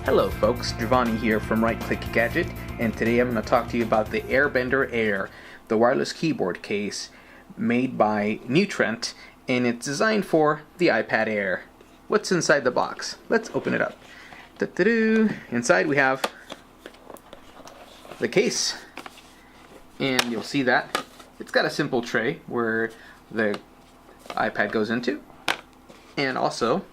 Hello folks, Giovanni here from Right Click Gadget, and today I'm going to talk to you about the Airbender Air, the wireless keyboard case made by Trent, and it's designed for the iPad Air. What's inside the box? Let's open it up. Inside we have the case, and you'll see that it's got a simple tray where the iPad goes into, and also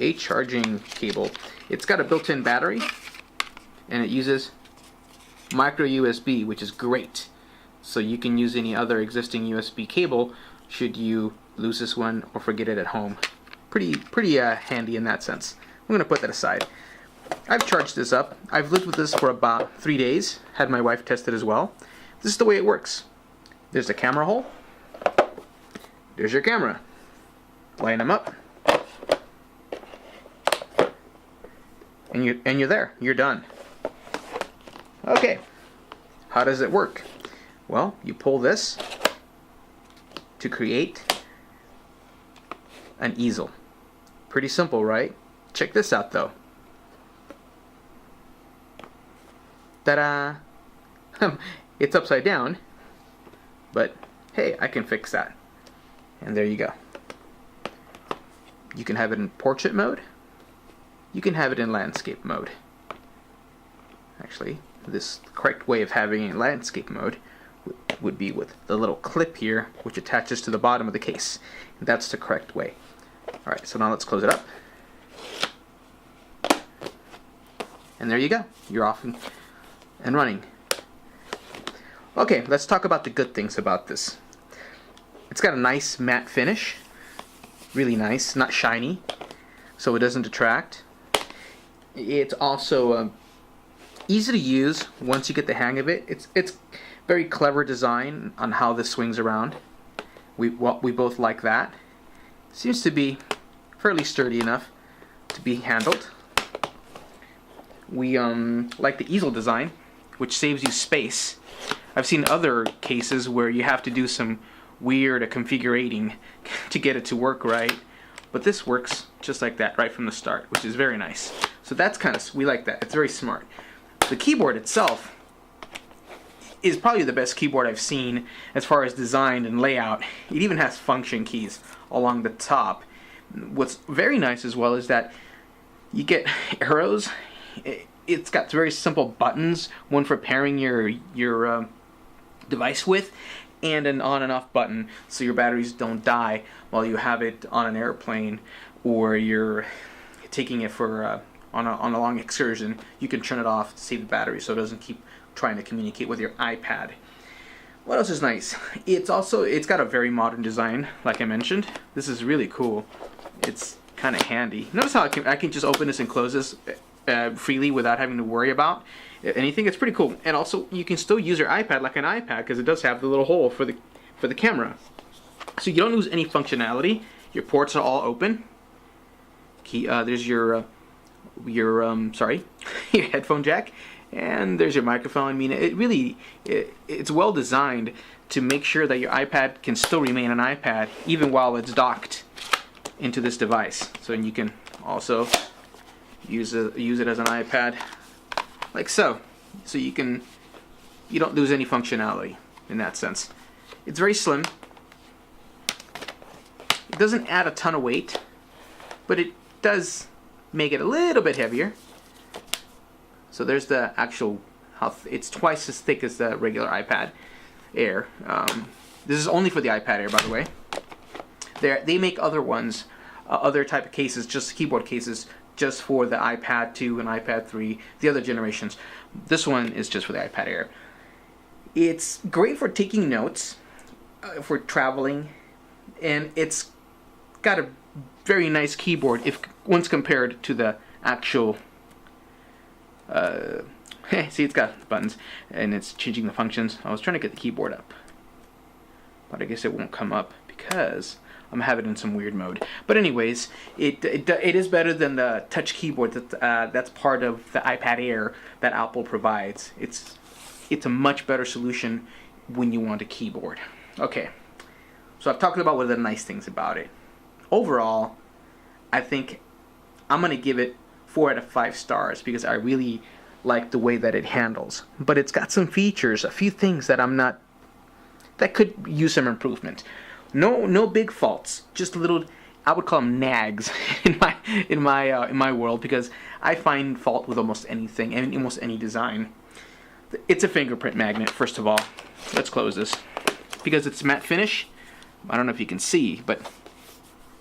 a charging cable. It's got a built-in battery, and it uses micro USB, which is great. So you can use any other existing USB cable should you lose this one or forget it at home. Pretty handy in that sense. I'm going to put that aside. I've charged this up. I've lived with this for about 3 days. Had my wife test it as well. This is the way it works. There's a camera hole. There's your camera. Line them up. And you're there. You're done. Okay. How does it work? Well, you pull this to create an easel. Pretty simple, right? Check this out though. Ta-da! It's upside down, but hey, I can fix that. And there you go. You can have it in portrait mode. You can have it in landscape mode. Actually, this correct way of having it in landscape mode would be with the little clip here, which attaches to the bottom of the case. That's the correct way. Alright, so now let's close it up. And there you go. You're off and running. Okay, let's talk about the good things about this. It's got a nice matte finish. Really nice, not shiny, so it doesn't detract. It's also easy to use once you get the hang of it. It's very clever design on how this swings around. We both like that. Seems to be fairly sturdy enough to be handled. We like the easel design, which saves you space. I've seen other cases where you have to do some weird configurating to get it to work right, but this works just like that right from the start, which is very nice. So that's we like that. It's very smart. The keyboard itself is probably the best keyboard I've seen as far as design and layout. It even has function keys along the top. What's very nice as well is that you get arrows. It's got very simple buttons, one for pairing your device with, and an on and off button so your batteries don't die while you have it on an airplane or you're taking it for on a long excursion. You can turn it off to save the battery so it doesn't keep trying to communicate with your iPad. What else is nice? It's got a very modern design, like I mentioned. This is really cool. It's kind of handy. Notice how I can just open this and close this freely without having to worry about anything. It's pretty cool. And also you can still use your iPad like an iPad because it does have the little hole for the camera. So you don't lose any functionality. Your ports are all open. There's your headphone jack, and there's your microphone. I mean, it's well designed to make sure that your iPad can still remain an iPad even while it's docked into this device. So you can also use it as an iPad like so. So you don't lose any functionality in that sense. It's very slim. It doesn't add a ton of weight, but it does make it a little bit heavier. So there's the actual it's twice as thick as the regular iPad Air. This is only for the iPad Air, by the way. They make other ones, other type of cases, just keyboard cases, just for the iPad 2 and iPad 3, the other generations. This one is just for the iPad Air. It's great for taking notes, for traveling, and it's got a very nice keyboard once compared to the actual see, it's got buttons and it's changing the functions. I was trying to get the keyboard up, but I guess it won't come up because I'm having it in some weird mode. But anyways, it is better than the touch keyboard that's part of the iPad Air that Apple provides. It's a much better solution when you want a keyboard. Okay, so I've talked about what are the nice things about it. Overall, I think I'm going to give it 4 out of 5 stars because I really like the way that it handles. But it's got some features, a few things that that could use some improvement. No big faults, just little, I would call them nags in my world, because I find fault with almost anything and almost any design. It's a fingerprint magnet, first of all. Let's close this. Because it's matte finish, I don't know if you can see, but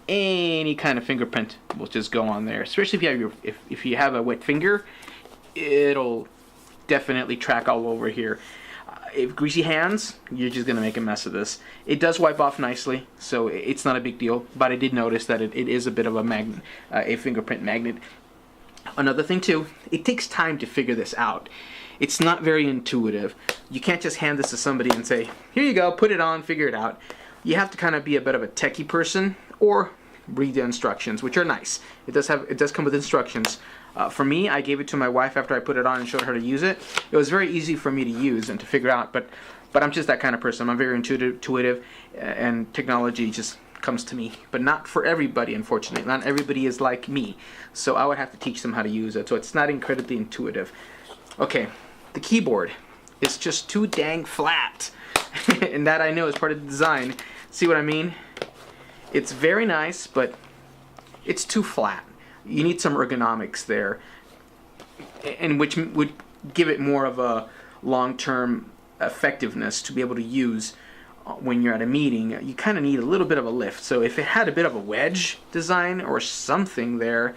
any kind of fingerprint will just go on there. Especially if you have a wet finger, it'll definitely track all over here. If greasy hands, you're just gonna make a mess of this. It does wipe off nicely, so it's not a big deal. But I did notice that it is a bit of a magnet, a fingerprint magnet. Another thing too, it takes time to figure this out. It's not very intuitive. You can't just hand this to somebody and say, here you go, put it on, figure it out. You have to kind of be a bit of a techie person, or read the instructions, which are nice. It does come with instructions. For me, I gave it to my wife after I put it on and showed her to use it. It was very easy for me to use and to figure out, but I'm just that kind of person. I'm very intuitive, and technology just comes to me. But not for everybody, unfortunately. Not everybody is like me. So I would have to teach them how to use it. So it's not incredibly intuitive. Okay, the keyboard is just too dang flat. And that, I know, is part of the design. See what I mean? It's very nice, but it's too flat. You need some ergonomics there, and which would give it more of a long-term effectiveness to be able to use when you're at a meeting. You kind of need a little bit of a lift. So if it had a bit of a wedge design or something there,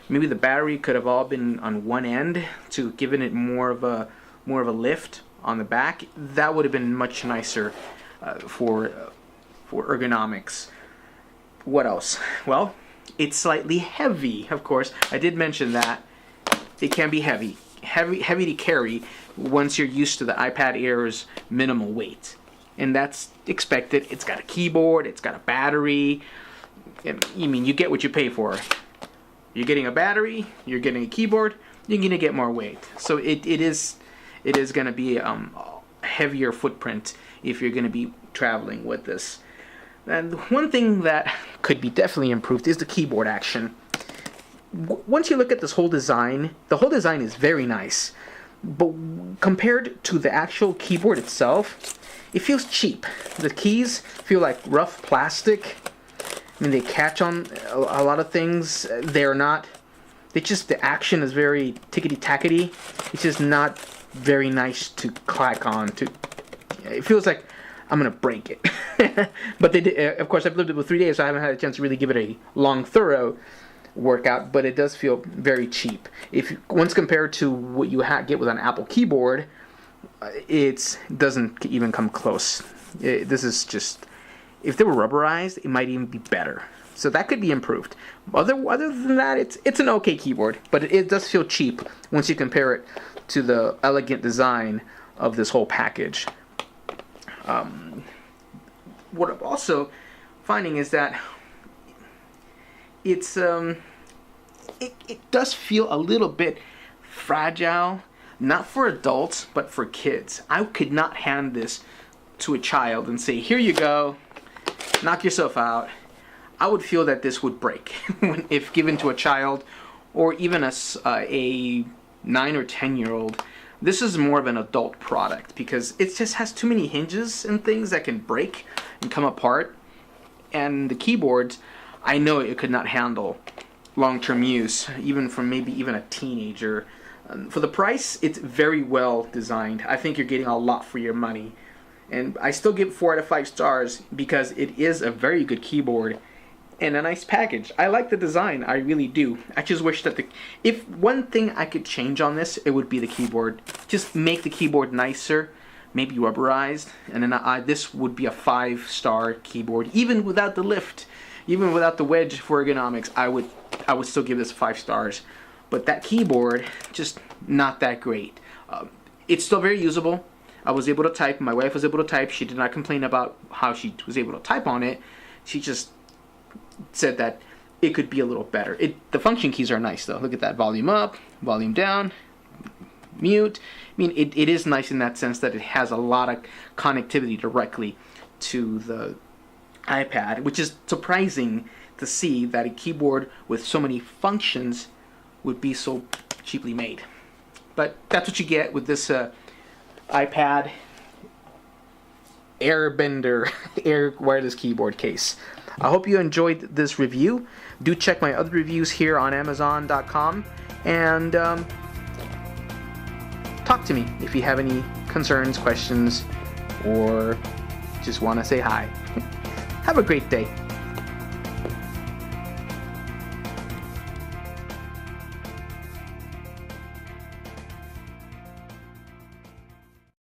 maybe the battery could have all been on one end to giving it more of a lift on the back. That would have been much nicer for ergonomics. What else? Well, it's slightly heavy, of course. I did mention that. It can be heavy to carry once you're used to the iPad Air's minimal weight. And that's expected. It's got a keyboard, it's got a battery. You get what you pay for. You're getting a battery, you're getting a keyboard, you're going to get more weight. So it is going to be a heavier footprint if you're going to be traveling with this. And one thing that could be definitely improved is the keyboard action. Once you look at this whole design, the whole design is very nice. But compared to the actual keyboard itself, it feels cheap. The keys feel like rough plastic. I mean, they catch on a lot of things. They're not... the action is very tickety-tackety. It's just not very nice to clack on. It feels like I'm gonna break it. But they did, of course, I've lived it for 3 days, so I haven't had a chance to really give it a long, thorough workout. But it does feel very cheap. Once compared to what you get with an Apple keyboard, it doesn't even come close. This is just, if they were rubberized, it might even be better. So that could be improved. Other than that, it's an okay keyboard, but it does feel cheap once you compare it to the elegant design of this whole package. What I'm also finding is that it does feel a little bit fragile, not for adults, but for kids. I could not hand this to a child and say, here you go, knock yourself out. I would feel that this would break if given to a child, or even a 9 or 10-year-old. This is more of an adult product because it just has too many hinges and things that can break and come apart. And the keyboards, I know it could not handle long-term use, even from maybe even a teenager. For the price, it's very well designed. I think you're getting a lot for your money. And I still give 4 out of 5 stars because it is a very good keyboard and a nice package. I like the design, I really do. I just wish that if one thing I could change on this, it would be the keyboard. Just make the keyboard nicer, maybe rubberized, and then this would be a 5-star keyboard, even without the lift, even without the wedge for ergonomics. I would still give this 5 stars. But that keyboard, just not that great. It's still very usable. I was able to type. My wife was able to type. She did not complain about how she was able to type on it. She just said that it could be a little better. The function keys are nice though. Look at that. Volume up, volume down, mute. I mean, it is nice in that sense that it has a lot of connectivity directly to the iPad, which is surprising to see that a keyboard with so many functions would be so cheaply made. But that's what you get with this iPad Airbender Air wireless keyboard case. I hope you enjoyed this review. Do check my other reviews here on Amazon.com, and talk to me if you have any concerns, questions, or just want to say hi. Have a great day.